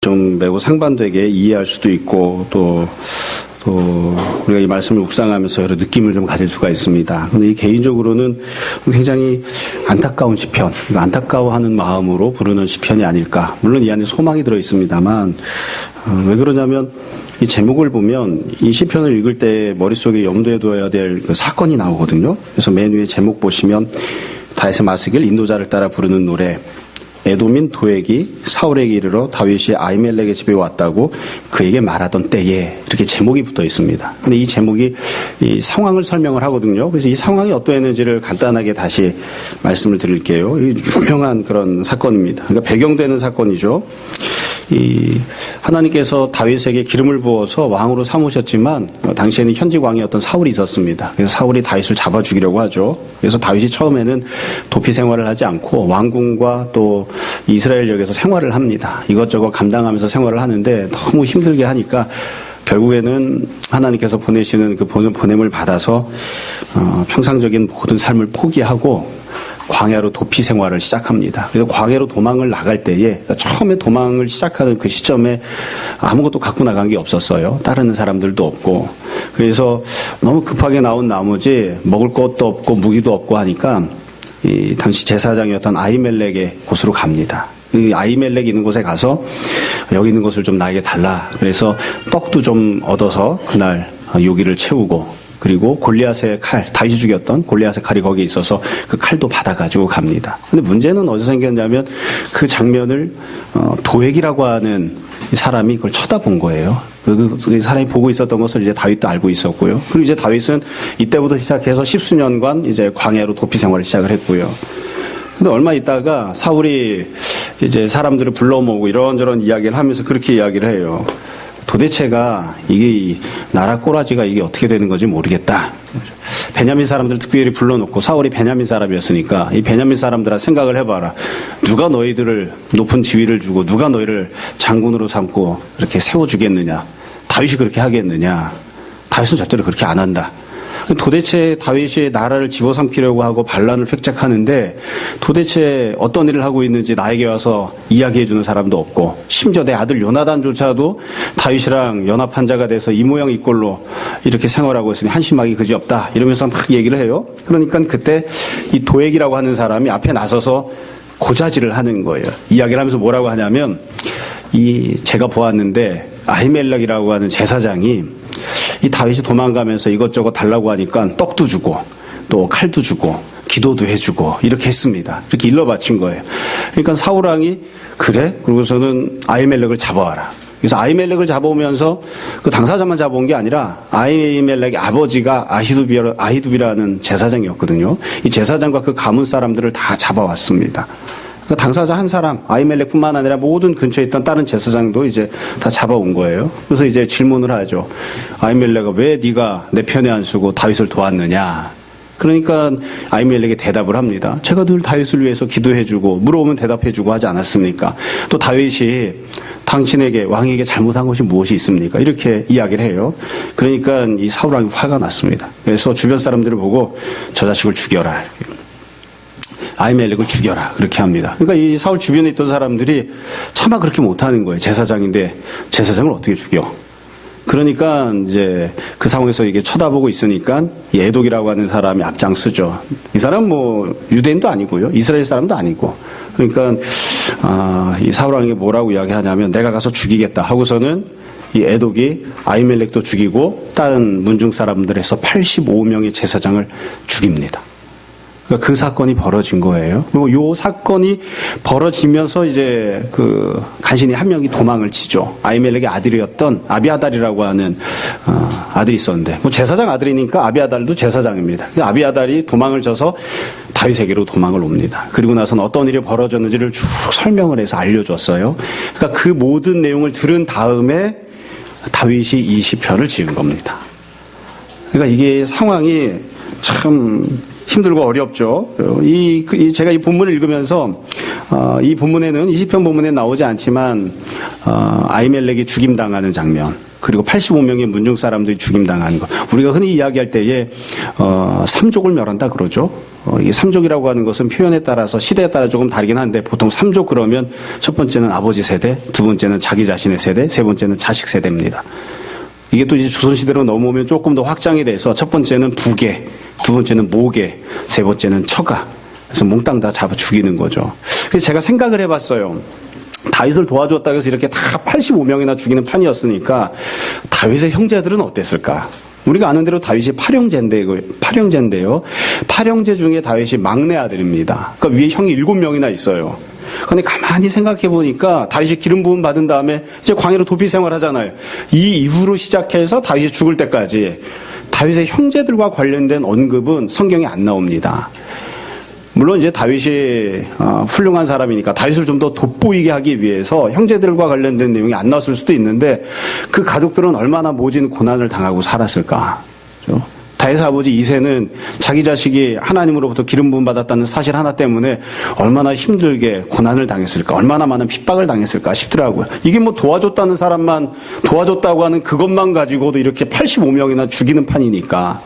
좀 매우 상반되게 이해할 수도 있고 또 우리가 이 말씀을 묵상하면서 여러 느낌을 좀 가질 수가 있습니다. 근데 이 개인적으로는 굉장히 안타까운 시편, 안타까워하는 마음으로 부르는 시편이 아닐까. 물론 이 안에 소망이 들어 있습니다만 왜 그러냐면 이 제목을 보면 이 시편을 읽을 때 머릿속에 염두에 두어야 될 그 사건이 나오거든요. 그래서 맨 위에 제목 보시면 다윗의 마스길 인도자를 따라 부르는 노래, 에돔인 도액이 사울에게 이르러 다윗이 아히멜렉의 집에 왔다고 그에게 말하던 때에 이렇게 제목이 붙어 있습니다. 근데 이 제목이 이 상황을 설명을 하거든요. 그래서 이 상황이 어떠했는지를 간단하게 다시 말씀을 드릴게요. 이 유명한 그런 사건입니다. 그러니까 배경되는 사건이죠. 이 하나님께서 다윗에게 기름을 부어서 왕으로 삼으셨지만 당시에는 현직 왕이었던 사울이 있었습니다. 그래서 사울이 다윗을 잡아 죽이려고 하죠. 그래서 다윗이 처음에는 도피 생활을 하지 않고 왕궁과 또 이스라엘역에서 생활을 합니다. 이것저것 감당하면서 생활을 하는데 너무 힘들게 하니까 결국에는 하나님께서 보내시는 그 보냄을 받아서 평상적인 모든 삶을 포기하고 광야로 도피 생활을 시작합니다. 그래서 광야로 도망을 나갈 때에 처음에 도망을 시작하는 그 시점에 아무것도 갖고 나간 게 없었어요. 따르는 사람들도 없고. 그래서 너무 급하게 나온 나머지 먹을 것도 없고 무기도 없고 하니까 이 당시 제사장이었던 아히멜렉의 곳으로 갑니다. 이 아히멜렉 있는 곳에 가서 여기 있는 것을 좀 나에게 달라. 그래서 떡도 좀 얻어서 그날 요기를 채우고 그리고 골리앗의 칼, 다윗이 죽였던 골리앗의 칼이 거기에 있어서 그 칼도 받아가지고 갑니다. 근데 문제는 어디서 생겼냐면 그 장면을 도액이라고 하는 사람이 그걸 쳐다본 거예요. 그 사람이 보고 있었던 것을 이제 다윗도 알고 있었고요. 그리고 이제 다윗은 이때부터 시작해서 10수년간 이제 광야로 도피 생활을 시작을 했고요. 근데 얼마 있다가 사울이 이제 사람들을 불러 모으고 이런저런 이야기를 하면서 그렇게 이야기를 해요. 도대체가 이게 나라 꼬라지가 이게 어떻게 되는 건지 모르겠다. 베냐민 사람들 특별히 불러놓고 사울이 베냐민 사람이었으니까 이 베냐민 사람들아 생각을 해봐라. 누가 너희들을 높은 지위를 주고 누가 너희를 장군으로 삼고 이렇게 세워주겠느냐. 다윗이 그렇게 하겠느냐. 다윗은 절대로 그렇게 안 한다. 도대체 다윗이 나라를 집어삼키려고 하고 반란을 획작하는데 도대체 어떤 일을 하고 있는지 나에게 와서 이야기해주는 사람도 없고 심지어 내 아들 요나단조차도 다윗이랑 연합한 자가 돼서 이 모양 이 꼴로 이렇게 생활하고 있으니 한심하기 그지없다 이러면서 막 얘기를 해요. 그러니까 그때 이 도액이라고 하는 사람이 앞에 나서서 고자질을 하는 거예요. 이야기를 하면서 뭐라고 하냐면 제가 보았는데 아히멜렉이라고 하는 제사장이 이 다윗이 도망가면서 이것저것 달라고 하니까 떡도 주고 또 칼도 주고 기도도 해주고 이렇게 했습니다. 이렇게 일러 바친 거예요. 그러니까 사울왕이 그래? 그러고서는 아히멜렉을 잡아와라. 그래서 아히멜렉을 잡아오면서 그 당사자만 잡아온 게 아니라 아히멜렉의 아버지가 아히두비라는 제사장이었거든요. 이 제사장과 그 가문 사람들을 다 잡아왔습니다. 그러니까 당사자 한 사람, 아히멜렉뿐만 아니라 모든 근처에 있던 다른 제사장도 이제 다 잡아온 거예요. 그래서 이제 질문을 하죠. 아히멜렉아, 왜 네가 내 편에 안 서고 다윗을 도왔느냐? 그러니까 아히멜렉이 대답을 합니다. 제가 늘 다윗을 위해서 기도해주고 물어보면 대답해주고 하지 않았습니까? 또 다윗이 당신에게 왕에게 잘못한 것이 무엇이 있습니까? 이렇게 이야기를 해요. 그러니까 이 사울왕이 화가 났습니다. 그래서 주변 사람들을 보고 저 자식을 죽여라. 아히멜렉을 죽여라. 그렇게 합니다. 그러니까 이 사울 주변에 있던 사람들이 차마 그렇게 못하는 거예요. 제사장인데 제사장을 어떻게 죽여? 그러니까 이제 그 상황에서 이게 쳐다보고 있으니까 이 에독이라고 하는 사람이 앞장서죠. 이 사람은 뭐 유대인도 아니고요. 이스라엘 사람도 아니고. 그러니까 이 사울왕에게 뭐라고 이야기하냐면 내가 가서 죽이겠다 하고서는 이 에독이 아히멜렉도 죽이고 다른 문중 사람들에서 85명의 제사장을 죽입니다. 그러니까 그 사건이 벌어진 거예요. 그리고 요 사건이 벌어지면서 이제 그 간신히 한 명이 도망을 치죠. 아히멜렉의 아들이었던 아비아달이라고 하는 아들이 있었는데 뭐 제사장 아들이니까 아비아달도 제사장입니다. 아비아달이 도망을 쳐서 다윗에게로 도망을 옵니다. 그리고 나서는 어떤 일이 벌어졌는지를 쭉 설명을 해서 알려줬어요. 그러니까 그 모든 내용을 들은 다음에 다윗이 이 시편을 지은 겁니다. 그러니까 이게 상황이 참 힘들고 어렵죠. 제가 이 본문을 읽으면서, 이 본문에는, 20편 본문에 나오지 않지만, 아히멜렉이 죽임당하는 장면, 그리고 85명의 문중 사람들이 죽임당하는 것. 우리가 흔히 이야기할 때에, 삼족을 멸한다 그러죠. 이게 삼족이라고 하는 것은 표현에 따라서 시대에 따라 조금 다르긴 한데 보통 삼족 그러면 첫 번째는 아버지 세대, 두 번째는 자기 자신의 세대, 세 번째는 자식 세대입니다. 이게 또 이제 조선시대로 넘어오면 조금 더 확장이 돼서 첫 번째는 부계, 두 번째는 모계, 세 번째는 처가. 그래서 몽땅 다 잡아 죽이는 거죠. 그래서 제가 생각을 해봤어요. 다윗을 도와줬다고 해서 이렇게 다 85명이나 죽이는 판이었으니까 다윗의 형제들은 어땠을까? 우리가 아는 대로 다윗이 팔형제인데요. 팔형제 중에 다윗이 막내 아들입니다. 그러니까 위에 형이 7명이나 있어요. 근데 가만히 생각해 보니까 다윗이 기름 부음 받은 다음에 이제 광야로 도피 생활하잖아요. 이 이후로 시작해서 다윗이 죽을 때까지 다윗의 형제들과 관련된 언급은 성경에 안 나옵니다. 물론 이제 다윗이 훌륭한 사람이니까 다윗을 좀 더 돋보이게 하기 위해서 형제들과 관련된 내용이 안 나왔을 수도 있는데 그 가족들은 얼마나 모진 고난을 당하고 살았을까. 그렇죠? 다윗의 아버지 이새는 자기 자식이 하나님으로부터 기름 부음 받았다는 사실 하나 때문에 얼마나 힘들게 고난을 당했을까, 얼마나 많은 핍박을 당했을까 싶더라고요. 이게 뭐 도와줬다는 사람만 도와줬다고 하는 그것만 가지고도 이렇게 85명이나 죽이는 판이니까.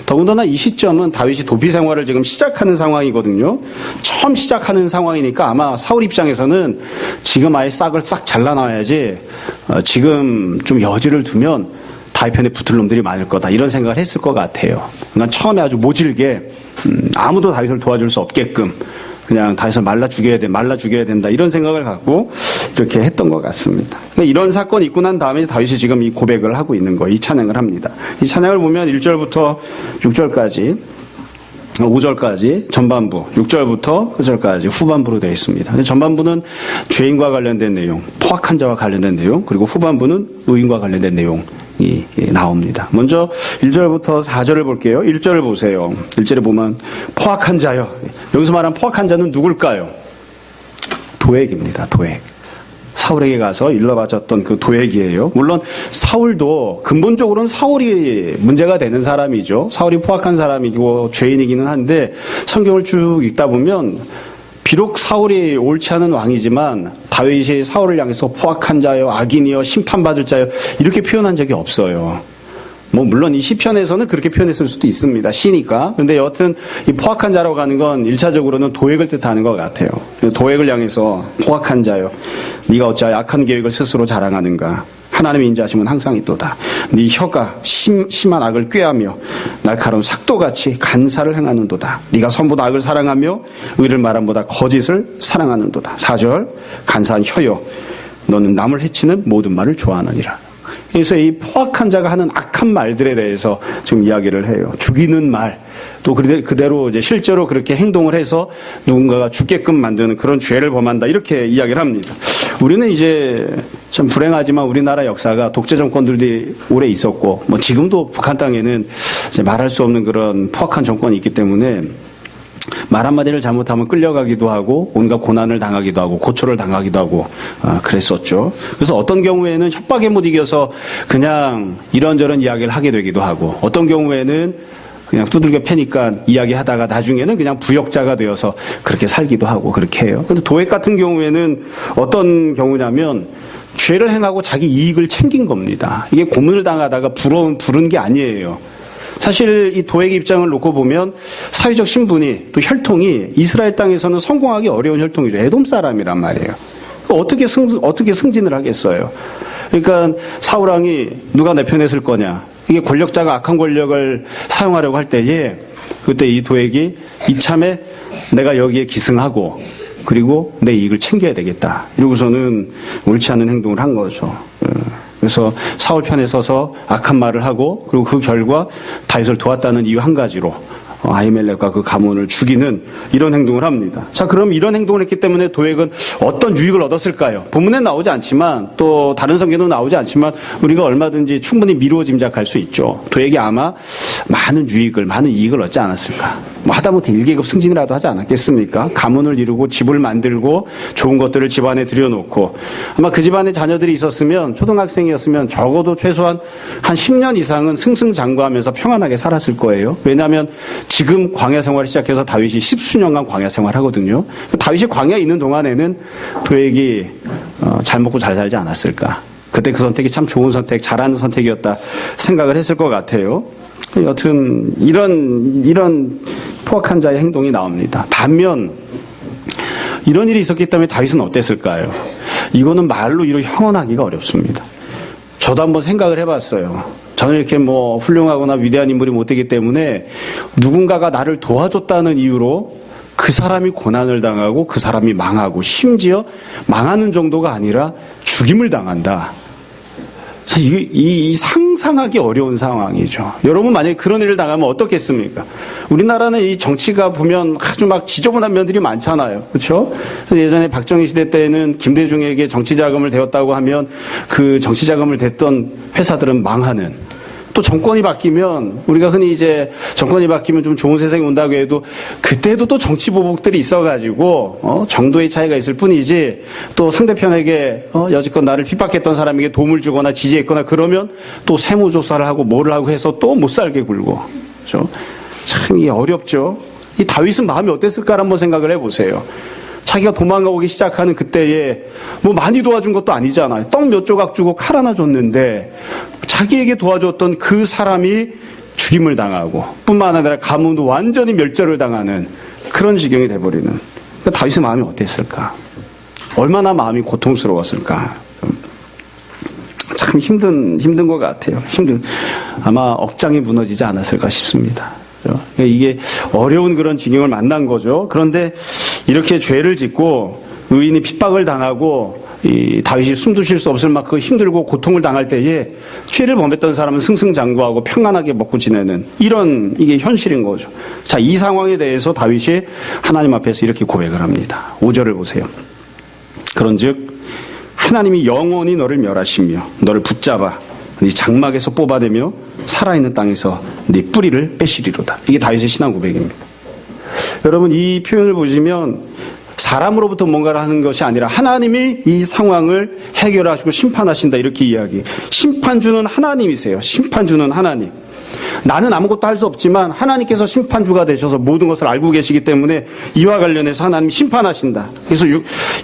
더군다나 이 시점은 다윗이 도피 생활을 지금 시작하는 상황이거든요. 처음 시작하는 상황이니까 아마 사울 입장에서는 지금 아예 싹을 싹 잘라놔야지 지금 좀 여지를 두면 다윗 편에 붙을 놈들이 많을 거다 이런 생각을 했을 것 같아요. 그러니까 처음에 아주 모질게 아무도 다윗을 도와줄 수 없게끔 그냥 다윗을 말라 죽여야 된다 이런 생각을 갖고 이렇게 했던 것 같습니다. 그러니까 이런 사건이 있고 난 다음에 다윗이 지금 이 고백을 하고 있는 거예요. 이 찬양을 합니다. 이 찬양을 보면 1절부터 6절까지 5절까지 전반부, 6절부터 9절까지 후반부로 되어 있습니다. 전반부는 죄인과 관련된 내용, 포악한 자와 관련된 내용, 그리고 후반부는 의인과 관련된 내용이 나옵니다. 먼저 1절부터 4절을 볼게요. 1절을 보세요. 1절에 보면 포악한 자요. 여기서 말한 포악한 자는 누굴까요? 도액입니다. 도액. 사울에게 가서 일러바쳤던 그 도액이에요. 물론 사울도 근본적으로는 사울이 문제가 되는 사람이죠. 사울이 포악한 사람이고 죄인이기는 한데 성경을 쭉 읽다 보면 비록 사울이 옳지 않은 왕이지만 다윗이 사울을 향해서 포악한 자여, 악인이여, 심판받을 자여 이렇게 표현한 적이 없어요. 뭐 물론 이 시편에서는 그렇게 표현했을 수도 있습니다. 시니까. 그런데 여하튼 이 포악한 자라고 하는 건 1차적으로는 도액을 뜻하는 것 같아요. 도액을 향해서 포악한 자여, 네가 어찌하여 악한 계획을 스스로 자랑하는가. 하나님의 인자하심은 항상 있도다. 네 혀가 심한 악을 꾀하며 날카로운 삭도같이 간사를 행하는도다. 네가 선보다 악을 사랑하며 의를 말함보다 거짓을 사랑하는도다. 4절 간사한 혀여 너는 남을 해치는 모든 말을 좋아하느니라. 그래서 이 포악한 자가 하는 악한 말들에 대해서 지금 이야기를 해요. 죽이는 말, 또 그대로 이제 실제로 그렇게 행동을 해서 누군가가 죽게끔 만드는 그런 죄를 범한다. 이렇게 이야기를 합니다. 우리는 이제 참 불행하지만 우리나라 역사가 독재 정권들이 오래 있었고, 뭐 지금도 북한 땅에는 이제 말할 수 없는 그런 포악한 정권이 있기 때문에 말 한마디를 잘못하면 끌려가기도 하고 온갖 고난을 당하기도 하고 고초를 당하기도 하고 그랬었죠. 그래서 어떤 경우에는 협박에 못 이겨서 그냥 이런저런 이야기를 하게 되기도 하고 어떤 경우에는 그냥 두들겨 패니까 이야기하다가 나중에는 그냥 부역자가 되어서 그렇게 살기도 하고 그렇게 해요. 그런데 도액 같은 경우에는 어떤 경우냐면 죄를 행하고 자기 이익을 챙긴 겁니다. 이게 고문을 당하다가 부른 게 아니에요. 사실 이 도액의 입장을 놓고 보면 사회적 신분이 또 혈통이 이스라엘 땅에서는 성공하기 어려운 혈통이죠. 에돔 사람이란 말이에요. 어떻게 승진을 하겠어요? 그러니까 사울왕이 누가 내 편에 설 거냐? 이게 권력자가 악한 권력을 사용하려고 할 때에 그때 이 도액이 이참에 내가 여기에 기승하고 그리고 내 이익을 챙겨야 되겠다. 이러고서는 옳지 않은 행동을 한 거죠. 그래서 사울 편에 서서 악한 말을 하고 그리고 그 결과 다윗을 도왔다는 이유 한 가지로 아히멜렉과 그 가문을 죽이는 이런 행동을 합니다. 자, 그럼 이런 행동을 했기 때문에 도액은 어떤 유익을 얻었을까요? 본문에 나오지 않지만 또 다른 성경도 나오지 않지만 우리가 얼마든지 충분히 미루어 짐작할 수 있죠. 도액이 아마 많은 이익을 얻지 않았을까? 뭐 하다못해 1계급 승진이라도 하지 않았겠습니까? 가문을 이루고 집을 만들고 좋은 것들을 집안에 들여놓고 아마 그 집안에 자녀들이 있었으면 초등학생이었으면 적어도 최소한 한 10년 이상은 승승장구하면서 평안하게 살았을 거예요. 왜냐하면 지금 광야 생활을 시작해서 다윗이 10수년간 광야 생활하거든요. 다윗이 광야에 있는 동안에는 도액이 잘 먹고 잘 살지 않았을까. 그때 그 선택이 참 좋은 선택, 잘하는 선택이었다 생각을 했을 것 같아요. 여튼 이런 포악한 자의 행동이 나옵니다. 반면 이런 일이 있었기 때문에 다윗은 어땠을까요? 이거는 말로 이루 형언하기가 어렵습니다. 저도 한번 생각을 해봤어요. 저는 이렇게 훌륭하거나 위대한 인물이 못 되기 때문에 누군가가 나를 도와줬다는 이유로 그 사람이 고난을 당하고 그 사람이 망하고 심지어 망하는 정도가 아니라 죽임을 당한다. 이 상상하기 어려운 상황이죠. 여러분 만약에 그런 일을 당하면 어떻겠습니까? 우리나라는 이 정치가 보면 아주 막 지저분한 면들이 많잖아요. 그렇죠? 예전에 박정희 시대 때는 김대중에게 정치 자금을 대었다고 하면 그 정치 자금을 댔던 회사들은 망하는, 또 정권이 바뀌면 우리가 흔히 이제 정권이 바뀌면 좀 좋은 세상이 온다고 해도 그때도 또 정치 보복들이 있어가지고 정도의 차이가 있을 뿐이지, 또 상대편에게 여지껏 나를 핍박했던 사람에게 도움을 주거나 지지했거나 그러면 또 세무조사를 하고 뭐를 하고 해서 또 못 살게 굴고. 그렇죠? 참 이게 어렵죠. 이 다윗은 마음이 어땠을까 한번 생각을 해보세요. 자기가 도망가기 시작하는 그때에 많이 도와준 것도 아니잖아요. 떡 몇 조각 주고 칼 하나 줬는데 자기에게 도와줬던 그 사람이 죽임을 당하고 뿐만 아니라 가문도 완전히 멸절을 당하는 그런 지경이 돼버리는. 그러니까 다윗의 마음이 어땠을까? 얼마나 마음이 고통스러웠을까? 참 힘든 것 같아요. 아마 억장이 무너지지 않았을까 싶습니다. 이게 어려운 그런 지경을 만난 거죠. 그런데 이렇게 죄를 짓고 의인이 핍박을 당하고 이 다윗이 숨도 쉴 수 없을 만큼 힘들고 고통을 당할 때에 죄를 범했던 사람은 승승장구하고 평안하게 먹고 지내는 이게 현실인 거죠. 자, 이 상황에 대해서 다윗이 하나님 앞에서 이렇게 고백을 합니다. 5절을 보세요. 그런즉 하나님이 영원히 너를 멸하시며 너를 붙잡아 네 장막에서 뽑아내며 살아있는 땅에서 네 뿌리를 빼시리로다. 이게 다윗의 신앙 고백입니다. 여러분, 이 표현을 보시면 사람으로부터 뭔가를 하는 것이 아니라 하나님이 이 상황을 해결하시고 심판하신다, 이렇게 이야기. 심판주는 하나님이세요. 심판주는 하나님. 나는 아무것도 할 수 없지만 하나님께서 심판주가 되셔서 모든 것을 알고 계시기 때문에 이와 관련해서 하나님이 심판하신다. 그래서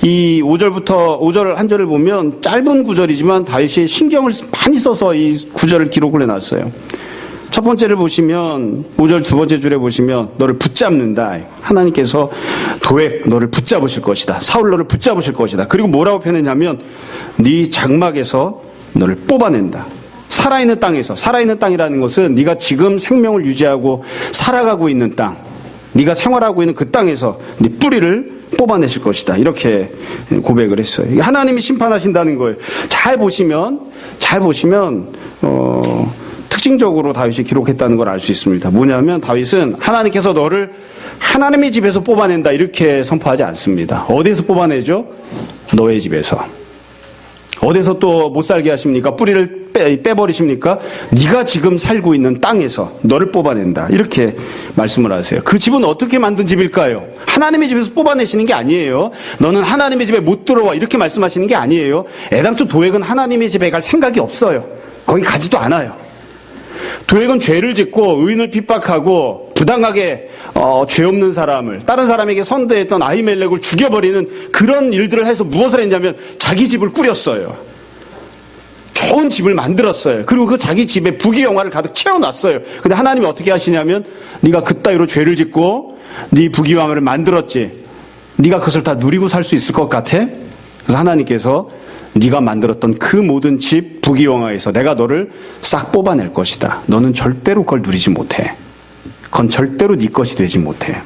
이 5절 한 절을 보면 짧은 구절이지만 다윗이 신경을 많이 써서 이 구절을 기록을 해놨어요. 첫 번째를 보시면 5절 두 번째 줄에 보시면 너를 붙잡는다. 하나님께서 도액 너를 붙잡으실 것이다. 사울 너를 붙잡으실 것이다. 그리고 뭐라고 표현했냐면 네 장막에서 너를 뽑아낸다. 살아있는 땅에서, 살아있는 땅이라는 것은 네가 지금 생명을 유지하고 살아가고 있는 땅, 네가 생활하고 있는 그 땅에서 네 뿌리를 뽑아내실 것이다. 이렇게 고백을 했어요. 하나님이 심판하신다는 거예요. 잘 보시면 특징적으로 다윗이 기록했다는 걸 알 수 있습니다. 뭐냐면 다윗은 하나님께서 너를 하나님의 집에서 뽑아낸다 이렇게 선포하지 않습니다. 어디에서 뽑아내죠? 너의 집에서. 어디서 또 못 살게 하십니까? 뿌리를 빼버리십니까? 네가 지금 살고 있는 땅에서 너를 뽑아낸다. 이렇게 말씀을 하세요. 그 집은 어떻게 만든 집일까요? 하나님의 집에서 뽑아내시는 게 아니에요. 너는 하나님의 집에 못 들어와. 이렇게 말씀하시는 게 아니에요. 애당초 도액은 하나님의 집에 갈 생각이 없어요. 거기 가지도 않아요. 도액은 죄를 짓고 의인을 핍박하고 부당하게 죄 없는 사람을, 다른 사람에게 선대했던 아히멜렉을 죽여버리는 그런 일들을 해서 무엇을 했냐면 자기 집을 꾸렸어요. 좋은 집을 만들었어요. 그리고 그 자기 집에 부귀영화를 가득 채워놨어요. 근데 하나님이 어떻게 하시냐면 네가 그따위로 죄를 짓고 네 부귀영화를 만들었지, 네가 그것을 다 누리고 살 수 있을 것 같아? 그래서 하나님께서 네가 만들었던 그 모든 집 부귀영화에서 내가 너를 싹 뽑아낼 것이다. 너는 절대로 그걸 누리지 못해. 그건 절대로 네 것이 되지 못해.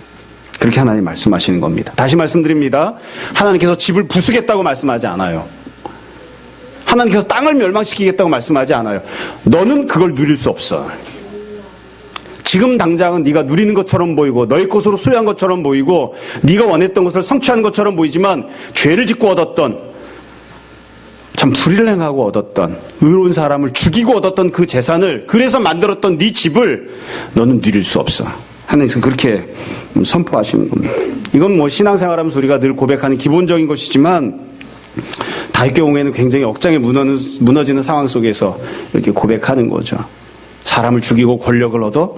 그렇게 하나님 말씀하시는 겁니다. 다시 말씀드립니다. 하나님께서 집을 부수겠다고 말씀하지 않아요. 하나님께서 땅을 멸망시키겠다고 말씀하지 않아요. 너는 그걸 누릴 수 없어. 지금 당장은 네가 누리는 것처럼 보이고 너의 것으로 소유한 것처럼 보이고 네가 원했던 것을 성취한 것처럼 보이지만 죄를 짓고 얻었던, 참 불의를 행하고 얻었던, 의로운 사람을 죽이고 얻었던 그 재산을, 그래서 만들었던 네 집을 너는 누릴 수 없어. 하나님께서 그렇게 선포하시는 겁니다. 이건 신앙생활하면서 우리가 늘 고백하는 기본적인 것이지만 다윗 경우에는 굉장히 억장이 무너지는 상황 속에서 이렇게 고백하는 거죠. 사람을 죽이고 권력을 얻어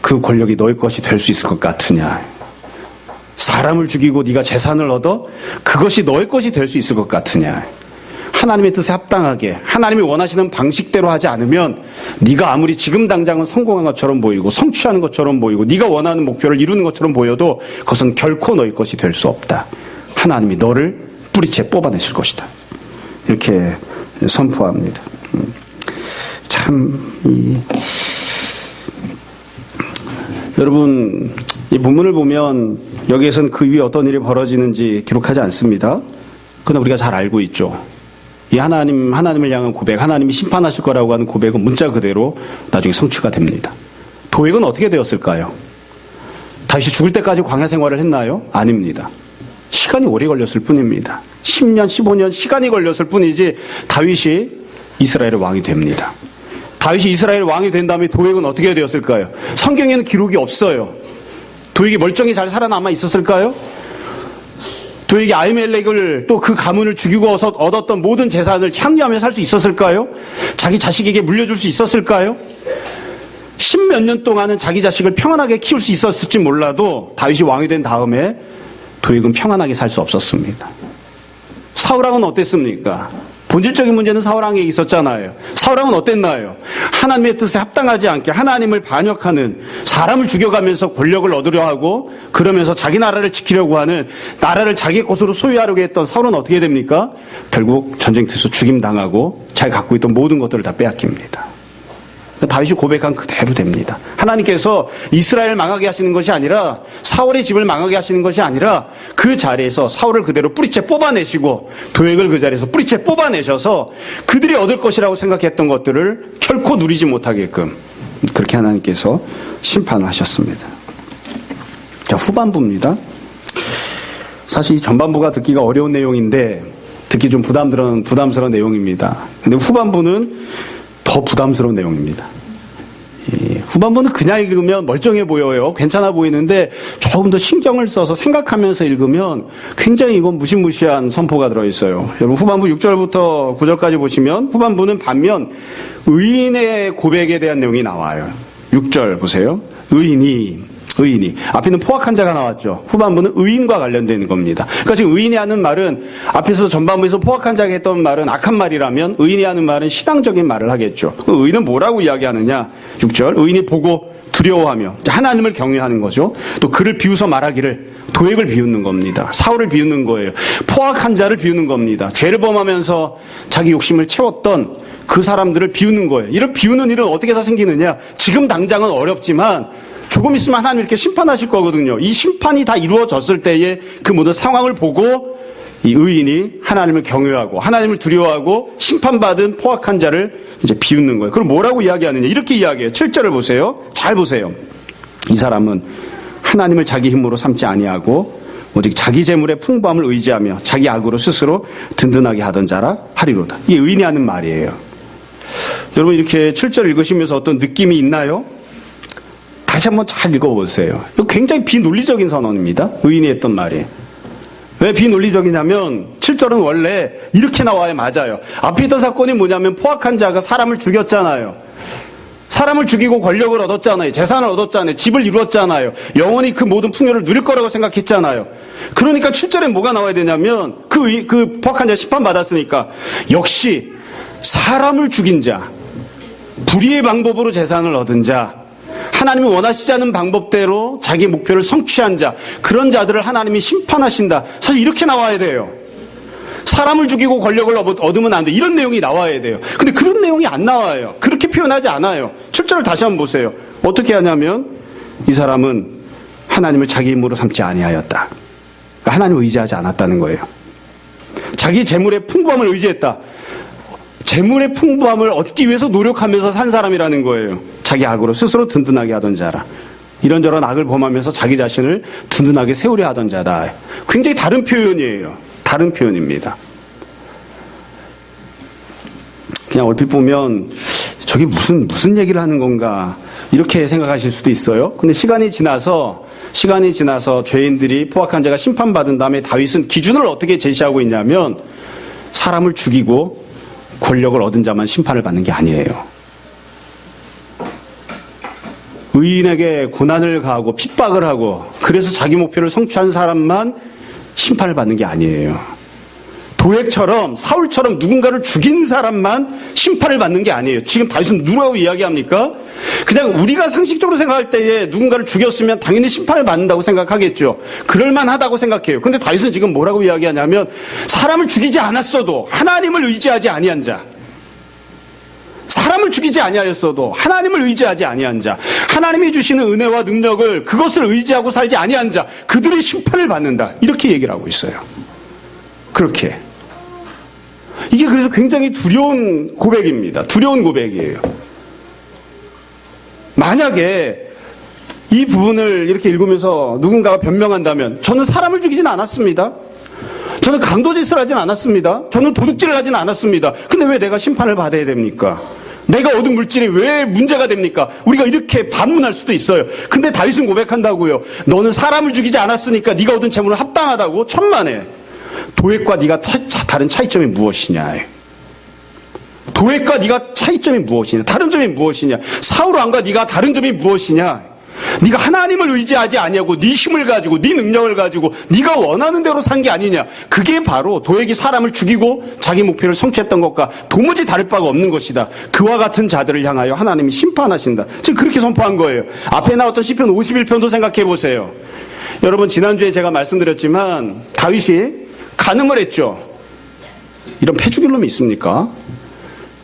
그 권력이 너의 것이 될 수 있을 것 같으냐. 사람을 죽이고 네가 재산을 얻어 그것이 너의 것이 될 수 있을 것 같으냐. 하나님의 뜻에 합당하게 하나님이 원하시는 방식대로 하지 않으면 네가 아무리 지금 당장은 성공한 것처럼 보이고 성취하는 것처럼 보이고 네가 원하는 목표를 이루는 것처럼 보여도 그것은 결코 너희 것이 될 수 없다. 하나님이 너를 뿌리채 뽑아내실 것이다. 이렇게 선포합니다. 여러분, 이 본문을 보면 여기에서는 그 위에 어떤 일이 벌어지는지 기록하지 않습니다. 그러나 우리가 잘 알고 있죠. 이 하나님을 향한 고백, 하나님이 심판하실 거라고 하는 고백은 문자 그대로 나중에 성취가 됩니다. 도액은 어떻게 되었을까요? 다윗이 죽을 때까지 광야 생활을 했나요? 아닙니다. 시간이 오래 걸렸을 뿐입니다. 10년, 15년 시간이 걸렸을 뿐이지 다윗이 이스라엘의 왕이 됩니다. 다윗이 이스라엘 왕이 된 다음에 도액은 어떻게 되었을까요? 성경에는 기록이 없어요. 도액이 멀쩡히 잘 살아남아 있었을까요? 도액이 아히멜렉을 또 그 가문을 죽이고 얻었던 모든 재산을 향유하며 살 수 있었을까요? 자기 자식에게 물려줄 수 있었을까요? 10몇 년 동안은 자기 자식을 평안하게 키울 수 있었을지 몰라도 다윗이 왕이 된 다음에 도액은 평안하게 살 수 없었습니다. 사울왕은 어땠습니까? 본질적인 문제는 사울왕에 있었잖아요. 사울왕은 어땠나요? 하나님의 뜻에 합당하지 않게 하나님을 반역하는, 사람을 죽여가면서 권력을 얻으려 하고 그러면서 자기 나라를 지키려고 하는, 나라를 자기 것으로 소유하려고 했던 사울은 어떻게 됩니까? 결국 전쟁터에서 죽임당하고 자기 갖고 있던 모든 것들을 다 빼앗깁니다. 다윗이 고백한 그대로 됩니다. 하나님께서 이스라엘을 망하게 하시는 것이 아니라, 사울의 집을 망하게 하시는 것이 아니라 그 자리에서 사울을 그대로 뿌리채 뽑아내시고 도액을 그 자리에서 뿌리채 뽑아내셔서 그들이 얻을 것이라고 생각했던 것들을 결코 누리지 못하게끔 그렇게 하나님께서 심판을 하셨습니다. 자, 후반부입니다. 사실 이 전반부가 듣기가 어려운 내용인데 듣기 좀 부담스러운 내용입니다. 근데 후반부는 더 부담스러운 내용입니다. 후반부는 그냥 읽으면 멀쩡해 보여요. 괜찮아 보이는데 조금 더 신경을 써서 생각하면서 읽으면 굉장히 이건 무시무시한 선포가 들어있어요. 여러분, 후반부 6절부터 9절까지 보시면 후반부는 반면 의인의 고백에 대한 내용이 나와요. 6절 보세요. 의인이 앞에는 포악한 자가 나왔죠. 후반부는 의인과 관련된 겁니다. 그러니까 지금 의인이 하는 말은, 앞에서 전반부에서 포악한 자가 했던 말은 악한 말이라면 의인이 하는 말은 신앙적인 말을 하겠죠. 의인은 뭐라고 이야기하느냐? 6절, 의인이 보고 두려워하며 하나님을 경외하는 거죠. 또 그를 비웃어 말하기를, 도액을 비웃는 겁니다. 사울을 비웃는 거예요. 포악한 자를 비웃는 겁니다. 죄를 범하면서 자기 욕심을 채웠던 그 사람들을 비웃는 거예요. 이런 비웃는 일은 어떻게 해서 생기느냐? 지금 당장은 어렵지만 조금 있으면 하나님 이렇게 심판하실 거거든요. 이 심판이 다 이루어졌을 때에 그 모든 상황을 보고 이 의인이 하나님을 경외하고 하나님을 두려워하고 심판받은 포악한 자를 이제 비웃는 거예요. 그럼 뭐라고 이야기하느냐? 이렇게 이야기해요. 7절을 보세요. 잘 보세요. 이 사람은 하나님을 자기 힘으로 삼지 아니하고 오직 자기 재물의 풍부함을 의지하며 자기 악으로 스스로 든든하게 하던 자라 하리로다. 이게 의인이 하는 말이에요. 여러분, 이렇게 7절 읽으시면서 어떤 느낌이 있나요? 다시 한번 잘 읽어보세요. 이거 굉장히 비논리적인 선언입니다. 의인이 했던 말이. 왜 비논리적이냐면 7절은 원래 이렇게 나와야 맞아요. 앞에 있던 사건이 뭐냐면 포악한 자가 사람을 죽였잖아요. 사람을 죽이고 권력을 얻었잖아요. 재산을 얻었잖아요. 집을 이루었잖아요. 영원히 그 모든 풍요를 누릴 거라고 생각했잖아요. 그러니까 7절에 뭐가 나와야 되냐면 그 포악한 자 심판받았으니까 역시 사람을 죽인 자, 불의의 방법으로 재산을 얻은 자, 하나님이 원하시지 않은 방법대로 자기 목표를 성취한 자, 그런 자들을 하나님이 심판하신다. 사실 이렇게 나와야 돼요. 사람을 죽이고 권력을 얻으면 안 돼. 이런 내용이 나와야 돼요. 근데 그런 내용이 안 나와요. 그렇게 표현하지 않아요. 7절을 다시 한번 보세요. 어떻게 하냐면 이 사람은 하나님을 자기 힘으로 삼지 아니하였다. 그러니까 하나님을 의지하지 않았다는 거예요. 자기 재물의 풍부함을 의지했다. 재물의 풍부함을 얻기 위해서 노력하면서 산 사람이라는 거예요. 자기 악으로 스스로 든든하게 하던 자라. 이런저런 악을 범하면서 자기 자신을 든든하게 세우려 하던 자다. 굉장히 다른 표현이에요. 다른 표현입니다. 그냥 얼핏 보면 저게 무슨 얘기를 하는 건가 이렇게 생각하실 수도 있어요. 근데 시간이 지나서 죄인들이, 포악한 자가 심판받은 다음에 다윗은 기준을 어떻게 제시하고 있냐면 사람을 죽이고 권력을 얻은 자만 심판을 받는 게 아니에요. 의인에게 고난을 가하고 핍박을 하고 그래서 자기 목표를 성취한 사람만 심판을 받는 게 아니에요. 도액처럼 사울처럼 누군가를 죽인 사람만 심판을 받는 게 아니에요. 지금 다윗은 누구라고 이야기합니까? 그냥 우리가 상식적으로 생각할 때에 누군가를 죽였으면 당연히 심판을 받는다고 생각하겠죠. 그럴만하다고 생각해요. 근데 다윗은 지금 뭐라고 이야기하냐면 사람을 죽이지 않았어도 하나님을 의지하지 아니한 자, 사람을 죽이지 아니하였어도 하나님을 의지하지 아니한 자, 하나님이 주시는 은혜와 능력을 그것을 의지하고 살지 아니한 자, 그들의 심판을 받는다. 이렇게 얘기를 하고 있어요. 그렇게. 이게 그래서 굉장히 두려운 고백입니다. 두려운 고백이에요. 만약에 이 부분을 이렇게 읽으면서 누군가가 변명한다면 저는 사람을 죽이진 않았습니다. 저는 강도짓을 하진 않았습니다. 저는 도둑질을 하진 않았습니다. 근데 왜 내가 심판을 받아야 됩니까? 내가 얻은 물질이 왜 문제가 됩니까? 우리가 이렇게 반문할 수도 있어요. 근데 다윗은 고백한다고요. 너는 사람을 죽이지 않았으니까 네가 얻은 재물은 합당하다고? 천만에. 도액과 네가 다른 차이점이 무엇이냐? 도액과 네가 차이점이 무엇이냐? 다른 점이 무엇이냐? 사울 왕과 네가 다른 점이 무엇이냐? 네가 하나님을 의지하지 아니하고 네 힘을 가지고 네 능력을 가지고 네가 원하는 대로 산 게 아니냐? 그게 바로 도액이 사람을 죽이고 자기 목표를 성취했던 것과 도무지 다를 바가 없는 것이다. 그와 같은 자들을 향하여 하나님이 심판하신다. 지금 그렇게 선포한 거예요. 앞에 나왔던 시편 51편도 생각해 보세요. 여러분 지난주에 제가 말씀드렸지만 다윗이 간음을 했죠. 이런 패 죽일 놈이 있습니까?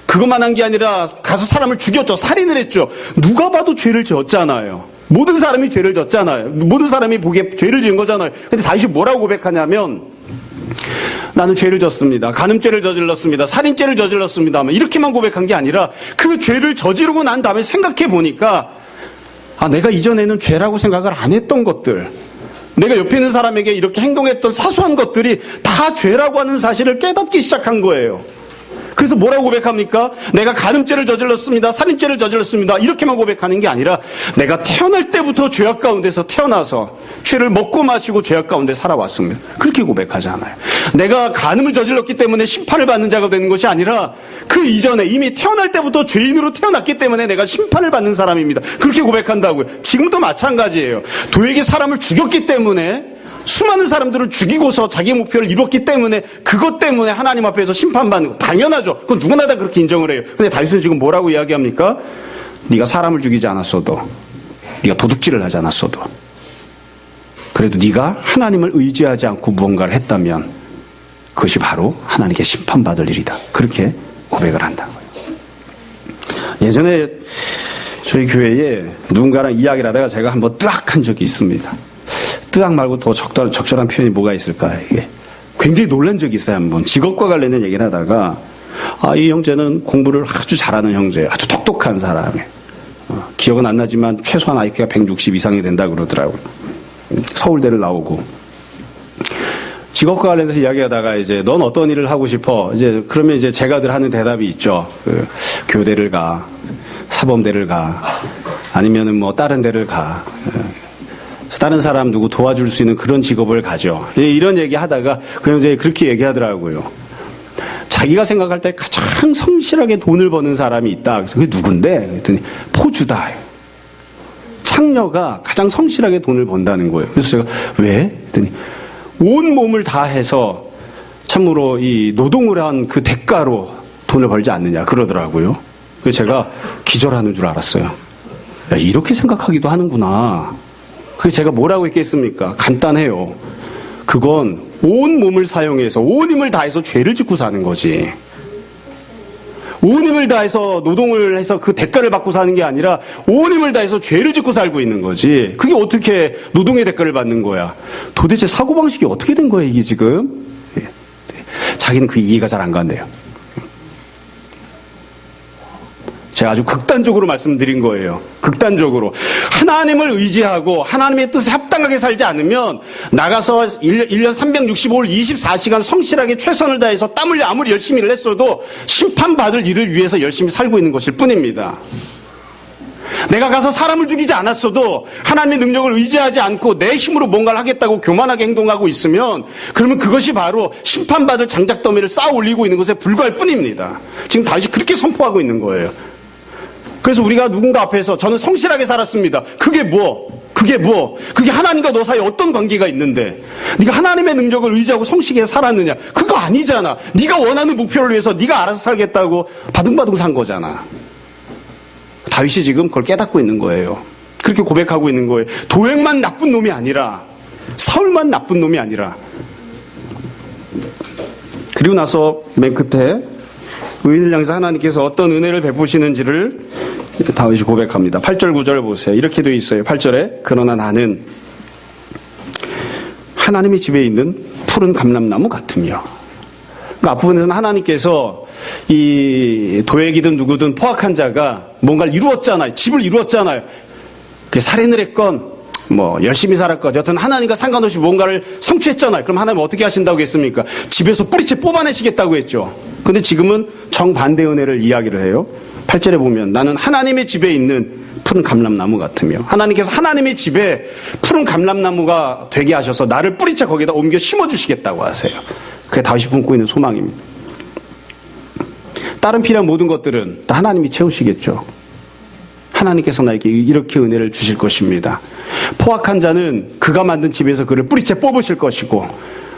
그것만 한 게 아니라 가서 사람을 죽였죠. 살인을 했죠. 누가 봐도 죄를 지었잖아요. 모든 사람이 죄를 졌잖아요. 모든 사람이 보기에 죄를 지은 거잖아요. 근데 다윗이 뭐라고 고백하냐면 나는 죄를 졌습니다. 간음죄를 저질렀습니다. 살인죄를 저질렀습니다. 이렇게만 고백한 게 아니라 그 죄를 저지르고 난 다음에 생각해 보니까 내가 이전에는 죄라고 생각을 안 했던 것들, 내가 옆에 있는 사람에게 이렇게 행동했던 사소한 것들이 다 죄라고 하는 사실을 깨닫기 시작한 거예요. 그래서 뭐라고 고백합니까? 내가 간음죄를 저질렀습니다. 살인죄를 저질렀습니다. 이렇게만 고백하는 게 아니라 내가 태어날 때부터 죄악 가운데서 태어나서 죄를 먹고 마시고 죄악 가운데 살아왔습니다. 그렇게 고백하잖아요. 내가 간음을 저질렀기 때문에 심판을 받는 자가 되는 것이 아니라 그 이전에 이미 태어날 때부터 죄인으로 태어났기 때문에 내가 심판을 받는 사람입니다. 그렇게 고백한다고요. 지금도 마찬가지예요. 도액이 사람을 죽였기 때문에 수많은 사람들을 죽이고서 자기 목표를 이뤘기 때문에 그것 때문에 하나님 앞에서 심판받는 거 당연하죠. 그건 누구나 다 그렇게 인정을 해요. 근데 다윗은 지금 뭐라고 이야기합니까? 네가 사람을 죽이지 않았어도, 네가 도둑질을 하지 않았어도, 그래도 네가 하나님을 의지하지 않고 무언가를 했다면 그것이 바로 하나님께 심판받을 일이다. 그렇게 고백을 한다고요. 예전에 저희 교회에 누군가랑 이야기를 하다가 제가 한번 뜨악한 적이 있습니다. 뜨악 말고 더 적절한 표현이 뭐가 있을까? 이게 굉장히 놀란 적이 있어요. 한번 직업과 관련된 얘기를 하다가 이 형제는 공부를 아주 잘하는 형제예요. 아주 똑똑한 사람이에요. 기억은 안 나지만 최소한 IQ가 160 이상이 된다 그러더라고요. 서울대를 나오고 직업과 관련해서 이야기하다가 이제 넌 어떤 일을 하고 싶어? 이제 그러면 이제 제가 늘 하는 대답이 있죠. 교대를 가, 사범대를 가, 아니면은 뭐 다른 데를 가. 다른 사람 누구 도와줄 수 있는 그런 직업을 가져. 이런 얘기 하다가 그 형제 그렇게 얘기하더라고요. 자기가 생각할 때 가장 성실하게 돈을 버는 사람이 있다. 그래서 그게 누군데? 그랬더니 포주다. 창녀가 가장 성실하게 돈을 번다는 거예요. 그래서 제가 왜? 그랬더니 온 몸을 다해서 참으로 이 노동을 한 그 대가로 돈을 벌지 않느냐 그러더라고요. 그래서 제가 기절하는 줄 알았어요. 야, 이렇게 생각하기도 하는구나. 그래서 제가 뭐라고 했겠습니까? 간단해요. 그건 온 몸을 사용해서 온 힘을 다해서 죄를 짓고 사는 거지. 온 힘을 다해서 노동을 해서 그 대가를 받고 사는 게 아니라 온 힘을 다해서 죄를 짓고 살고 있는 거지. 그게 어떻게 노동의 대가를 받는 거야? 도대체 사고방식이 어떻게 된 거야 이게 지금? 자기는 그 이해가 잘 안 간대요. 제가 아주 극단적으로 말씀드린 거예요. 극단적으로. 하나님을 의지하고 하나님의 뜻에 합당하게 살지 않으면 나가서 1년 365일 24시간 성실하게 최선을 다해서 땀 흘려 아무리 열심히 했어도 심판받을 일을 위해서 열심히 살고 있는 것일 뿐입니다. 내가 가서 사람을 죽이지 않았어도 하나님의 능력을 의지하지 않고 내 힘으로 뭔가를 하겠다고 교만하게 행동하고 있으면 그러면 그것이 바로 심판받을 장작더미를 쌓아 올리고 있는 것에 불과할 뿐입니다. 지금 다윗이 그렇게 선포하고 있는 거예요. 그래서 우리가 누군가 앞에서 저는 성실하게 살았습니다. 그게 그게 뭐? 그게 하나님과 너 사이에 어떤 관계가 있는데 네가 하나님의 능력을 의지하고 성실하게 살았느냐? 그거 아니잖아. 네가 원하는 목표를 위해서 네가 알아서 살겠다고 바둥바둥 산 거잖아. 다윗이 지금 그걸 깨닫고 있는 거예요. 그렇게 고백하고 있는 거예요. 도액만 나쁜 놈이 아니라, 사울만 나쁜 놈이 아니라. 그리고 나서 맨 끝에 의인을 향해서 하나님께서 어떤 은혜를 베푸시는지를 다윗이 고백합니다. 8절 9절 보세요. 이렇게 되어 있어요. 8절에 그러나 나는 하나님의 집에 있는 푸른 감람나무 같으며. 그러니까 앞부분에서는 하나님께서 이 도액이든 누구든 포악한 자가 뭔가를 이루었잖아요. 집을 이루었잖아요. 살인을 했건 뭐 열심히 살았건 여튼 하나님과 상관없이 뭔가를 성취했잖아요. 그럼 하나님 어떻게 하신다고 했습니까? 집에서 뿌리채 뽑아내시겠다고 했죠. 근데 지금은 정반대 은혜를 이야기를 해요. 8절에 보면 나는 하나님의 집에 있는 푸른 감람나무 같으며, 하나님께서 하나님의 집에 푸른 감람나무가 되게 하셔서 나를 뿌리채 거기다 옮겨 심어주시겠다고 하세요. 그게 다윗이 품고 있는 소망입니다. 다른 필요한 모든 것들은 다 하나님이 채우시겠죠. 하나님께서 나에게 이렇게 은혜를 주실 것입니다. 포악한 자는 그가 만든 집에서 그를 뿌리채 뽑으실 것이고,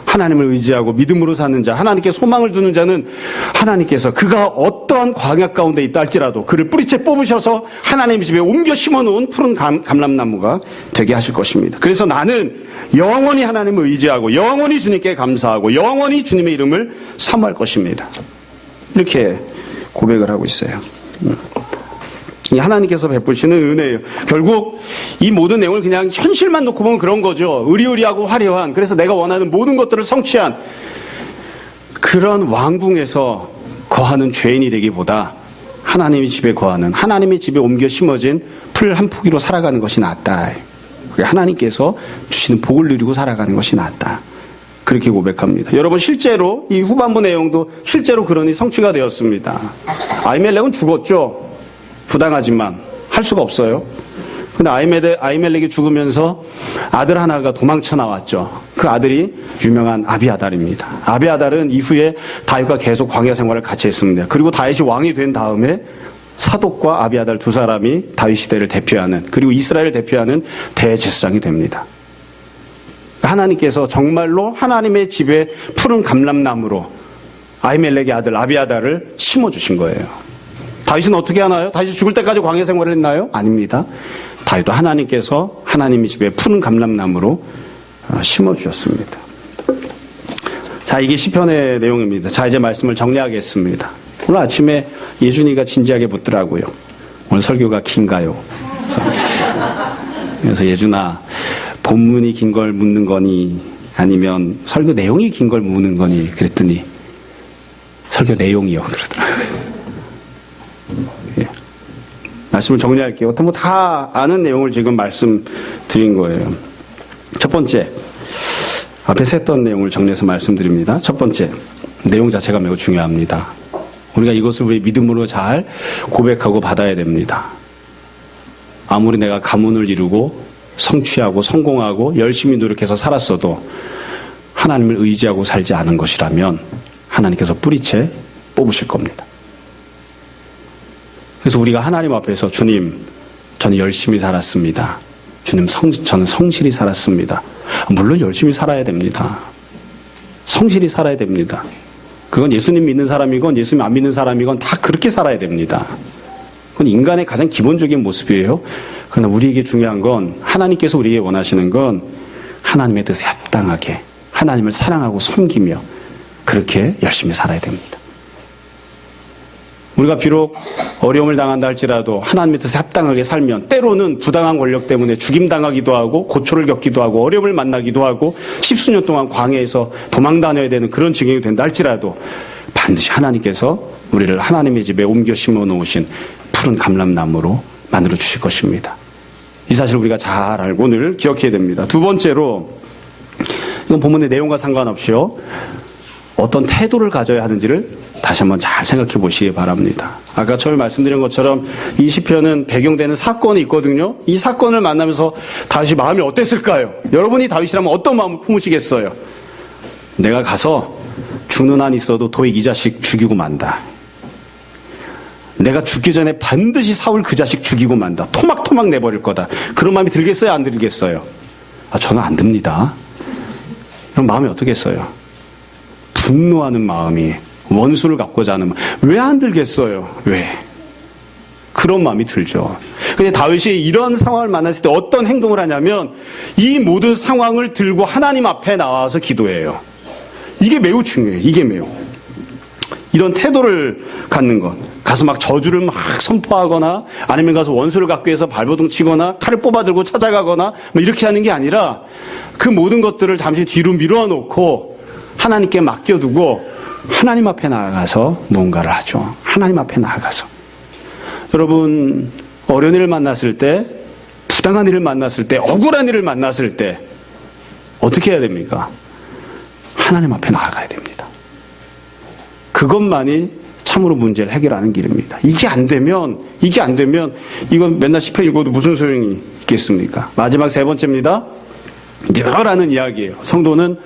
하나님을 의지하고 믿음으로 사는 자, 하나님께 소망을 두는 자는 하나님께서 그가 어떠한 광야 가운데 있다 할지라도 그를 뿌리채 뽑으셔서 하나님 집에 옮겨 심어놓은 푸른 감람나무가 되게 하실 것입니다. 그래서 나는 영원히 하나님을 의지하고 영원히 주님께 감사하고 영원히 주님의 이름을 사모할 것입니다. 이렇게 고백을 하고 있어요. 하나님께서 베푸시는 은혜예요. 결국 이 모든 내용을 그냥 현실만 놓고 보면 그런 거죠. 의리의리하고 화려한, 그래서 내가 원하는 모든 것들을 성취한 그런 왕궁에서 거하는 죄인이 되기보다 하나님의 집에 거하는, 하나님의 집에 옮겨 심어진 풀 한 포기로 살아가는 것이 낫다. 그게 하나님께서 주시는 복을 누리고 살아가는 것이 낫다. 그렇게 고백합니다. 여러분, 실제로 이 후반부 내용도 실제로 그러니 성취가 되었습니다. 아히멜렉은 죽었죠. 부당하지만 할 수가 없어요. 근데 아히멜렉이 죽으면서 아들 하나가 도망쳐 나왔죠. 그 아들이 유명한 아비아달입니다. 아비아달은 이후에 다윗과 계속 광야 생활을 같이 했습니다. 그리고 다윗이 왕이 된 다음에 사독과 아비아달 두 사람이 다윗 시대를 대표하는, 그리고 이스라엘을 대표하는 대제사장이 됩니다. 하나님께서 정말로 하나님의 집에 푸른 감람나무로 아히멜렉의 아들 아비아달을 심어주신 거예요. 다윗은 어떻게 하나요? 다윗이 죽을 때까지 광야 생활을 했나요? 아닙니다. 다윗도 하나님께서 하나님의 집에 푸른 감람나무로 심어주셨습니다. 자, 이게 시편의 내용입니다. 자, 이제 말씀을 정리하겠습니다. 오늘 아침에 예준이가 진지하게 묻더라고요. 오늘 설교가 긴가요? 그래서 예준아, 본문이 긴 걸 묻는 거니 아니면 설교 내용이 긴 걸 묻는 거니 그랬더니 설교 내용이요 그러더라고요. 예. 말씀을 정리할게요. 어떤 뭐 다 아는 내용을 지금 말씀드린 거예요. 첫 번째, 앞에서 했던 내용을 정리해서 말씀드립니다. 첫 번째, 내용 자체가 매우 중요합니다. 우리가 이것을 우리 믿음으로 잘 고백하고 받아야 됩니다. 아무리 내가 가문을 이루고 성취하고 성공하고 열심히 노력해서 살았어도 하나님을 의지하고 살지 않은 것이라면 하나님께서 뿌리채 뽑으실 겁니다. 그래서 우리가 하나님 앞에서 주님, 저는 열심히 살았습니다. 주님, 저는 성실히 살았습니다. 물론 열심히 살아야 됩니다. 성실히 살아야 됩니다. 그건 예수님 믿는 사람이건 예수님 안 믿는 사람이건 다 그렇게 살아야 됩니다. 그건 인간의 가장 기본적인 모습이에요. 그러나 우리에게 중요한 건, 하나님께서 우리에게 원하시는 건 하나님의 뜻에 합당하게 하나님을 사랑하고 섬기며 그렇게 열심히 살아야 됩니다. 우리가 비록 어려움을 당한다 할지라도 하나님의 뜻에 합당하게 살면 때로는 부당한 권력 때문에 죽임당하기도 하고 고초를 겪기도 하고 어려움을 만나기도 하고 십수년 동안 광야에서 도망 다녀야 되는 그런 지경이 된다 할지라도 반드시 하나님께서 우리를 하나님의 집에 옮겨 심어 놓으신 푸른 감람나무로 만들어 주실 것입니다. 이 사실 우리가 잘 알고 늘 기억해야 됩니다. 두 번째로, 이건 본문의 내용과 상관없이요, 어떤 태도를 가져야 하는지를 다시 한번 잘 생각해 보시기 바랍니다. 아까 처음에 말씀드린 것처럼 이 시편은 배경되는 사건이 있거든요. 이 사건을 만나면서 다윗이 마음이 어땠을까요? 여러분이 다윗이라면 어떤 마음을 품으시겠어요? 내가 가서 죽는 한 있어도 도익 이 자식 죽이고 만다. 내가 죽기 전에 반드시 사울 그 자식 죽이고 만다. 토막토막 내버릴 거다. 그런 마음이 들겠어요? 안 들겠어요? 저는 안 듭니다. 그럼 마음이 어떻겠어요? 분노하는 마음이, 원수를 갚고자 하는 마음. 왜 안 들겠어요? 왜? 그런 마음이 들죠. 근데 다윗이 이런 상황을 만났을 때 어떤 행동을 하냐면 이 모든 상황을 들고 하나님 앞에 나와서 기도해요. 이게 매우 중요해요. 이게 매우. 이런 태도를 갖는 것. 가서 막 저주를 막 선포하거나 아니면 가서 원수를 갖기 위해서 발버둥 치거나 칼을 뽑아들고 찾아가거나 뭐 이렇게 하는 게 아니라 그 모든 것들을 잠시 뒤로 밀어놓고 하나님께 맡겨두고 하나님 앞에 나아가서 뭔가를 하죠. 하나님 앞에 나아가서. 여러분, 어려운 일을 만났을 때, 부당한 일을 만났을 때, 억울한 일을 만났을 때 어떻게 해야 됩니까? 하나님 앞에 나아가야 됩니다. 그것만이 참으로 문제를 해결하는 길입니다. 이게 안 되면 이건 맨날 시편 읽어도 무슨 소용이 있겠습니까? 마지막 세 번째입니다. 늘어라는 이야기예요. 성도는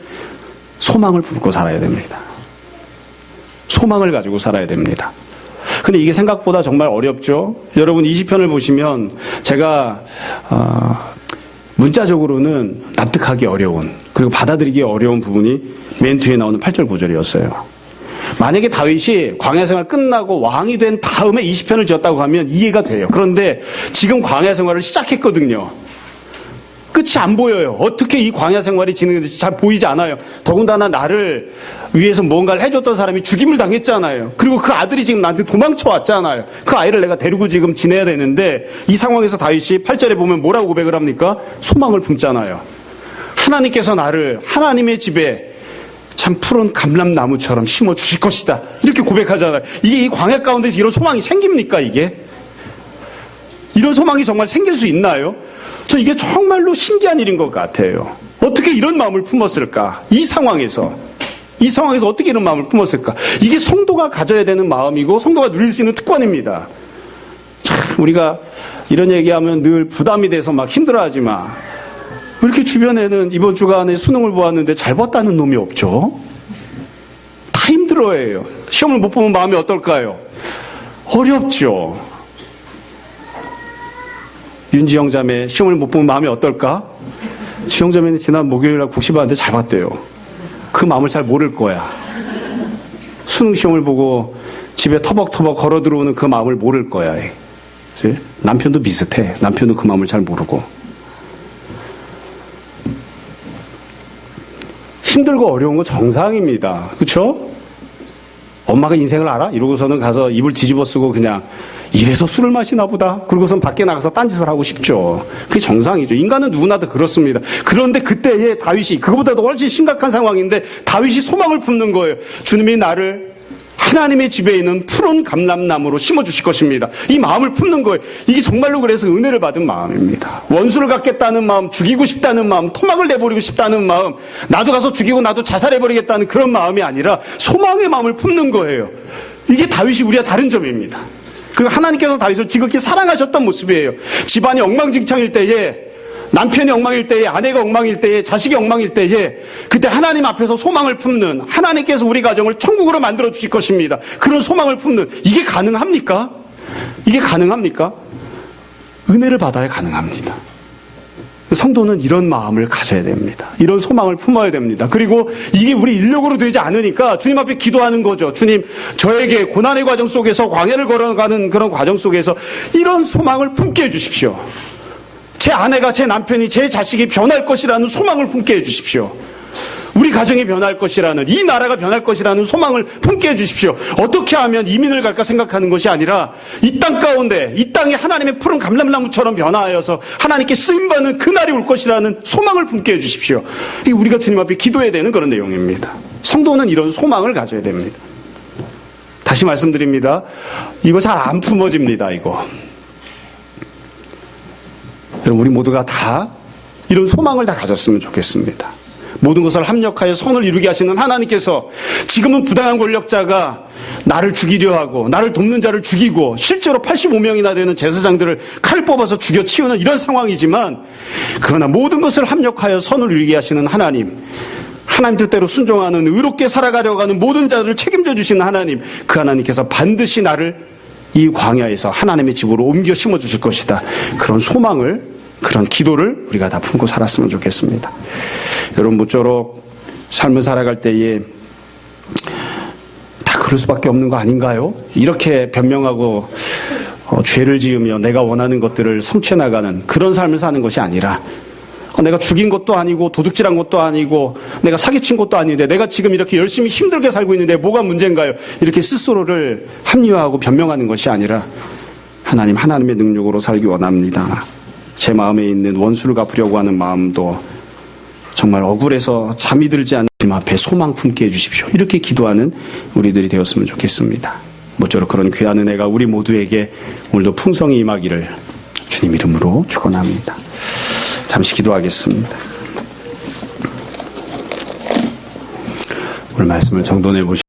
소망을 품고 살아야 됩니다. 소망을 가지고 살아야 됩니다. 근데 이게 생각보다 정말 어렵죠. 여러분 20편을 보시면 제가 문자적으로는 납득하기 어려운, 그리고 받아들이기 어려운 부분이 맨 뒤에 나오는 8절 9절이었어요. 만약에 다윗이 광야 생활 끝나고 왕이 된 다음에 20편을 지었다고 하면 이해가 돼요. 그런데 지금 광야 생활을 시작했거든요. 끝이 안 보여요. 어떻게 이 광야 생활이 진행될지 잘 보이지 않아요. 더군다나 나를 위해서 뭔가를 해줬던 사람이 죽임을 당했잖아요. 그리고 그 아들이 지금 나한테 도망쳐 왔잖아요. 그 아이를 내가 데리고 지금 지내야 되는데 이 상황에서 다윗이 8절에 보면 뭐라고 고백을 합니까? 소망을 품잖아요. 하나님께서 나를 하나님의 집에 참 푸른 감람나무처럼 심어 주실 것이다. 이렇게 고백하잖아요. 이게 이 광야 가운데서 이런 소망이 생깁니까, 이게? 이런 소망이 정말 생길 수 있나요? 저 이게 정말로 신기한 일인 것 같아요. 어떻게 이런 마음을 품었을까? 이 상황에서 어떻게 이런 마음을 품었을까? 이게 성도가 가져야 되는 마음이고 성도가 누릴 수 있는 특권입니다. 참 우리가 이런 얘기하면 늘 부담이 돼서 막 힘들어하지 마. 왜 이렇게 주변에는 이번 주간에 수능을 보았는데 잘 봤다는 놈이 없죠? 다 힘들어해요. 시험을 못 보면 마음이 어떨까요? 어렵죠. 윤지영 자매 시험을 못 보면 마음이 어떨까? 지영 자매는 지난 목요일날 국시 봤는데 잘 봤대요. 그 마음을 잘 모를 거야. 수능 시험을 보고 집에 터벅터벅 걸어 들어오는 그 마음을 모를 거야. 남편도 비슷해. 남편도 그 마음을 잘 모르고. 힘들고 어려운 건 정상입니다. 그렇죠? 엄마가 인생을 알아? 이러고서는 가서 입을 뒤집어 쓰고 그냥 이래서 술을 마시나 보다. 그러고선 밖에 나가서 딴짓을 하고 싶죠. 그게 정상이죠. 인간은 누구나 다 그렇습니다. 그런데 그때에 다윗이 그거보다도 훨씬 심각한 상황인데 다윗이 소망을 품는 거예요. 주님이 나를 하나님의 집에 있는 푸른 감람나무로 심어주실 것입니다. 이 마음을 품는 거예요. 이게 정말로 그래서 은혜를 받은 마음입니다. 원수를 갖겠다는 마음, 죽이고 싶다는 마음, 토막을 내버리고 싶다는 마음, 나도 가서 죽이고 나도 자살해버리겠다는 그런 마음이 아니라 소망의 마음을 품는 거예요. 이게 다윗이 우리와 다른 점입니다. 그리고 하나님께서 다윗을 지극히 사랑하셨던 모습이에요. 집안이 엉망진창일 때에, 남편이 엉망일 때에, 아내가 엉망일 때에, 자식이 엉망일 때에 그때 하나님 앞에서 소망을 품는, 하나님께서 우리 가정을 천국으로 만들어 주실 것입니다. 그런 소망을 품는, 이게 가능합니까? 이게 가능합니까? 은혜를 받아야 가능합니다. 성도는 이런 마음을 가져야 됩니다. 이런 소망을 품어야 됩니다. 그리고 이게 우리 인력으로 되지 않으니까 주님 앞에 기도하는 거죠. 주님, 저에게 고난의 과정 속에서 광야를 걸어가는 그런 과정 속에서 이런 소망을 품게 해주십시오. 제 아내가, 제 남편이, 제 자식이 변할 것이라는 소망을 품게 해주십시오. 우리 가정이 변할 것이라는, 이 나라가 변할 것이라는 소망을 품게 해주십시오. 어떻게 하면 이민을 갈까 생각하는 것이 아니라 이 땅 가운데, 이 땅이 하나님의 푸른 감람나무처럼 변화하여서 하나님께 쓰임받는 그날이 올 것이라는 소망을 품게 해주십시오. 이게 우리가 주님 앞에 기도해야 되는 그런 내용입니다. 성도는 이런 소망을 가져야 됩니다. 다시 말씀드립니다. 이거 잘 안 품어집니다, 이거. 여러분, 우리 모두가 다 이런 소망을 다 가졌으면 좋겠습니다. 모든 것을 합력하여 선을 이루게 하시는 하나님께서 지금은 부당한 권력자가 나를 죽이려 하고 나를 돕는 자를 죽이고 실제로 85명이나 되는 제사장들을 칼 뽑아서 죽여 치우는 이런 상황이지만, 그러나 모든 것을 합력하여 선을 이루게 하시는 하나님, 하나님 뜻대로 순종하는 의롭게 살아가려고 하는 모든 자들을 책임져 주시는 하나님, 그 하나님께서 반드시 나를 이 광야에서 하나님의 집으로 옮겨 심어주실 것이다. 그런 소망을, 그런 기도를 우리가 다 품고 살았으면 좋겠습니다. 여러분, 모쪼록 삶을 살아갈 때에 다 그럴 수밖에 없는 거 아닌가요? 이렇게 변명하고 죄를 지으며 내가 원하는 것들을 성취해 나가는 그런 삶을 사는 것이 아니라, 내가 죽인 것도 아니고 도둑질한 것도 아니고 내가 사기친 것도 아닌데 내가 지금 이렇게 열심히 힘들게 살고 있는데 뭐가 문제인가요? 이렇게 스스로를 합리화하고 변명하는 것이 아니라, 하나님의 능력으로 살기 원합니다. 제 마음에 있는 원수를 갚으려고 하는 마음도 정말 억울해서 잠이 들지 않는 주님 앞에 소망 품게 해주십시오. 이렇게 기도하는 우리들이 되었으면 좋겠습니다. 모쪼록 그런 귀한 은혜가 우리 모두에게 오늘도 풍성히 임하기를 주님 이름으로 축원합니다. 잠시 기도하겠습니다. 오늘 말씀을 정돈해 보시죠.